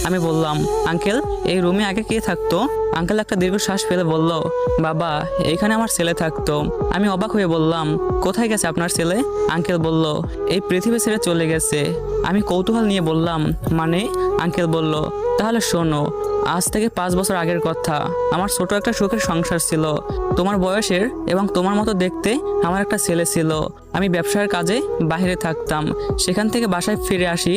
আমি বললাম, আঙ্কেল এই রুমে আগে কে থাকতো? আঙ্কেল একটা দীর্ঘশ্বাস ফেলে বলল, বাবা এইখানে আমার ছেলে থাকতো। আমি অবাক হয়ে বললাম, কোথায় গেছে আপনার ছেলে? আঙ্কেল বলল, এই পৃথিবী ছেড়ে চলে গেছে। আমি কৌতূহল নিয়ে বললাম, মানে? আঙ্কেল বলল, তাহলে শোনো, আজ থেকে 5 বছর আগের কথা। আমার ছোট একটা সুখের সংসার ছিল। তোমার বয়সের এবং তোমার মতো দেখতে আমার একটা ছেলে ছিল। আমি ব্যবসার কাজে বাইরে থাকতাম। সেখান থেকে বাসায় ফিরে আসি,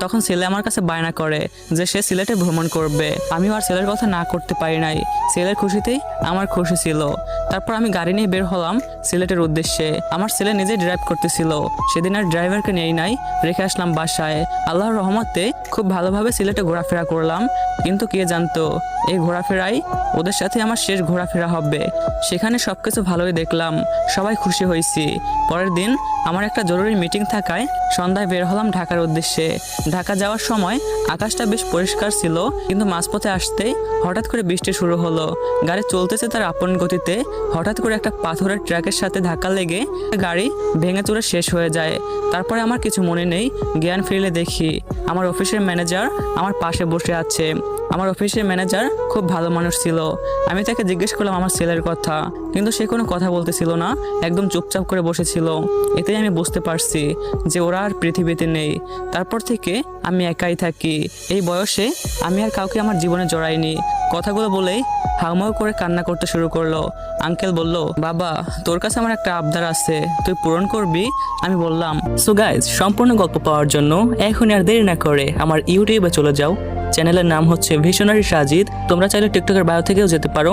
তখন ছেলে আমার কাছে বায়না করে যে সে সিলেটে ভ্রমণ করবে। আমিও আর ছেলের কথা না করতে পারি নাই। ছেলের খুশিতেই আমার খুশি ছিল। তারপর আমি গাড়ি নিয়ে বের হলাম সিলেটের উদ্দেশ্যে। আমার ছেলে নিজেই ড্রাইভ করতেছিল। সেদিন আর ড্রাইভারকে নেই নাই, রেখে আসলাম বাসায়। আল্লাহর রহমতে খুব ভালোভাবে সিলেটে ঘোরাফেরা করলাম। কিন্তু কে জানতো এই ঘোরাফেরাই ওদের সাথে আমার শেষ ঘোরাফেরা হবে। সেখানে সবকিছু ভালোই দেখলাম, সবাই খুশি হয়েছি। পরের দিন আমার একটা জরুরি মিটিং থাকায় সন্ধ্যায় বের হলাম ঢাকার উদ্দেশ্যে। ঢাকা যাওয়ার সময় আকাশটা বেশ পরিষ্কার ছিল, কিন্তু মাঝপথে আসতেই হঠাৎ করে বৃষ্টি শুরু হলো। গাড়ি চলতেছে তার আপন গতিতে, হঠাৎ করে একটা পাথরের ট্রাকের সাথে ধাক্কা লেগে গাড়ি ভেঙে চুরে শেষ হয়ে যায়। তারপরে আমার কিছু মনে নেই। জ্ঞান ফিরলে দেখি আমার অফিসের ম্যানেজার আমার পাশে বসে আছে। আমার অফিসের ম্যানেজার খুব ভালো মানুষ ছিল। আমি তাকে জিজ্ঞেস করলাম আমার ছেলের কথা, কিন্তু সে কোনো কথা বলতেছিল না, একদম চুপচাপ করে বসেছিল। এতেই আমি বুঝতে পারছি যে ওরা আর পৃথিবীতে নেই। তারপর থেকে আমি একাই থাকি। এই বয়সে আমি আর কাউকে আমার জীবনে জড়াইনি। কথাগুলো বলেই হাউমাউ করে কান্না করতে শুরু করলো। আঙ্কেল বলল, বাবা তোর কাছে আমার একটা আবদার আছে, তুই পূরণ করবি? আমি বললাম, সো গাইজ, সম্পূর্ণ গল্প পাওয়ার জন্য এখন আর দেরি না করে আমার ইউটিউবে চলে যাও। চ্যানেলের নাম হচ্ছে ভিশনারি সাজিদ। তোমরা চাইলে টিকটকের বায়ো থেকেও যেতে পারো।